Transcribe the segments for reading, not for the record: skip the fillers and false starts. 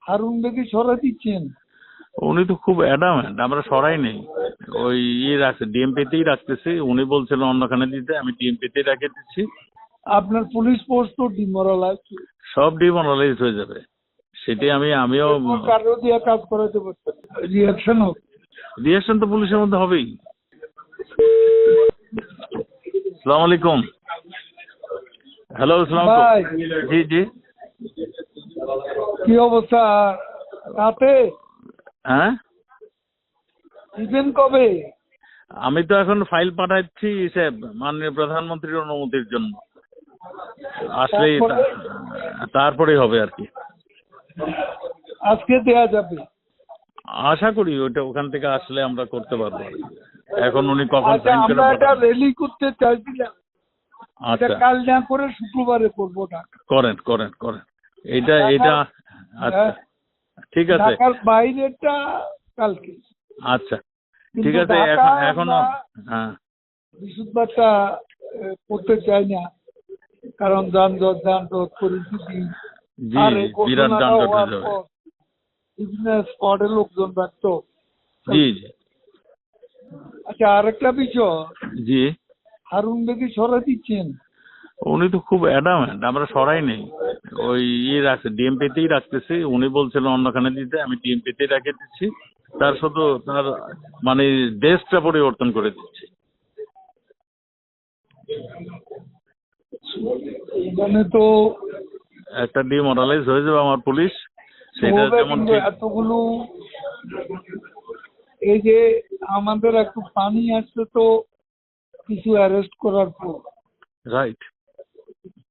হারুন বেগে সরাই দিচ্ছেন? উনি তো খুব অ্যাডামেন্ট, আমরা সরাই নেই। ওই রাখছে, ডিএমপিতেই রাখতেছি। উনি বলছিলেন অন্যখানে দিতে, আমি ডিএমপিতেই রেখে দিচ্ছি। আপনার পুলিশ পোস্ট তো ডিমোরালাইজ। সব ডিমোরালাইজ হয়ে যাবে, সেটাই আমিও কারো দিয়ে কাজ করাতে পারতেন, রিয়াকশন হোক। রিয়াকশন তো পুলিশের মধ্যে হবেই। আসসালামু আলাইকুম। হ্যালো, আসসালামু ভাই, আলাইকুম। জি জি। কি অবস্থা? রাতে হ্যাঁ, দিবেন কবে? আমি তো এখন ফাইল পাঠাচ্ছি মাননীয় প্রধানমন্ত্রীর অনুমতির জন্য। আসলেই তারপরেই হবে আর কি। আজকে দেয়া যাবে? আশা করি ওইটা ওখান থেকে আসলে আমরা করতে পারবো আর কি। এখন উনি কখন আচ্ছা, সাইন করে আমরা এটা পাঠাবেন। রেলি করতে চাইছিলাম, এটা আচ্ছা, কাল না করে শুক্রবারে করবো না। করেন করেন করেন। এটা আচ্ছা, ঠিক আছে। ঢাকার বাইরেটা কালকে, আচ্ছা, ঠিক কিন্তু আছে। ঢাকা এখনো আমরা হ্যাঁ। বৃহস্পতিবারটা করতে চাই না, কারণ যানজট পরিস্থিতি। জি, আর এই বিরাট ঘটনাটা যানজট হওয়ার হয়ে যাবে। পর বিভিন্ন স্পটে লোকজন ব্যস্ত। জি জি আচ্ছা, আরেকটা বিষয়, জি। হারুন বেগে সরাই দিচ্ছেন? উনি তো খুব অ্যাডামেন্ট, আমরা সরাই নেই। ওই রাখছে, ডিএমপিতেই রাখতেছি। উনি বলছিলেন অন্যখানে দিতে, আমি ডিএমপিতেই রেখে দিচ্ছি। তার শুধু তার মানে ডেস্কটা পরিবর্তন করে দিচ্ছি। মানে তো একটা ডিমোরালাইজ হয়ে যাবে আমার পুলিশ, সেটা হবে, যেমন কিন্তু ঠিক। এতগুলো, এই যে আমাদের একটু পানি আসছে তো কিছু অ্যারেস্ট করার পর, রাইট।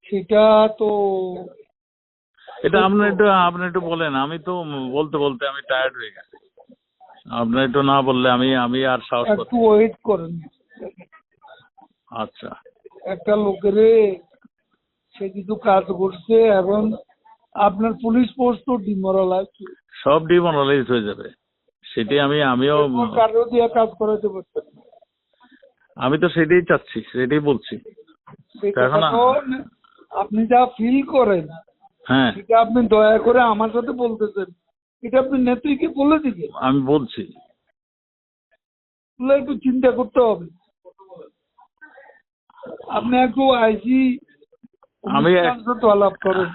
সেটা তো এটা আপনার একটু বলেন। আমি তো বলতে বলতে আমি টায়ার্ড হয়ে গেছি। আপনার একটু না বললে আমি আর সাহস একটু পাচ্ছি না। ওয়েট করেন। আচ্ছা, একটা লোকেরে, সে কিছু কাজ করছে, এবং আপনার পুলিশ পোস্ট তো ডিমোরালাইজ। সব ডিমোরালাইজ হয়ে যাবে, সেটাই আমিও কারো দিয়ে কাজ করাতে পারতেন। আমি তো সেটাই চাচ্ছি, সেটাই বলছি। সেই তো এখন কথাটা আপনি যা ফিল করেন, হ্যাঁ, সেটা আপনি দয়া করে আমার সাথে বলতেছেন, এটা আপনি নেত্রীকে বলে দিবেন। আমি বলছি। তাহলে একটু চিন্তা করতে হবে। আপনি একটু আইজি আমি সাথে আলাপ করেন।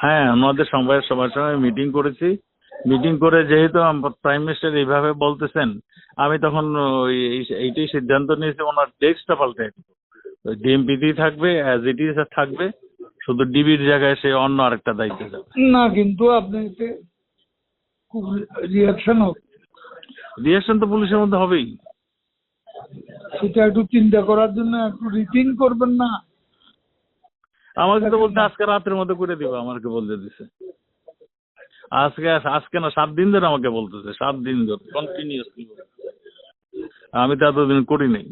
হ্যাঁ, ওনাদের সবার সঙ্গে মিটিং করেছি। মিটিং করে যেহেতু প্রাইম মিনিস্টার এইভাবে বলতেছেন, আমি তখন এইটাই সিদ্ধান্ত নিয়েছি, ওনার ডেস্কটা পাল্টে ডিএমপিতেই থাকবে, অ্যাজ ইট ইজ থাকবে। শুধু ডিবির জায়গায় সে অন্য আরেকটা দায়িত্ব যাবে। না, কিন্তু আপনি এতে খুব রিয়াকশন হবে, রিয়াকশন তো পুলিশের মধ্যে হবেই। সেটা একটু চিন্তা করার জন্য একটু রিথিং করবেন না? আমাকে তো বলতে আজকে রাতের মধ্যে করে দিবে, আমাকে বলতে দিছে। আজকে না, 7 দিন ধরে আমাকে বলতেছে, 7 দিন ধরে কন্টিনিউয়াসলি। আমি তো এতদিন করি নাই।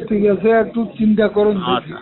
ঠিক আছে, একটু চিন্তা করুন। আচ্ছা।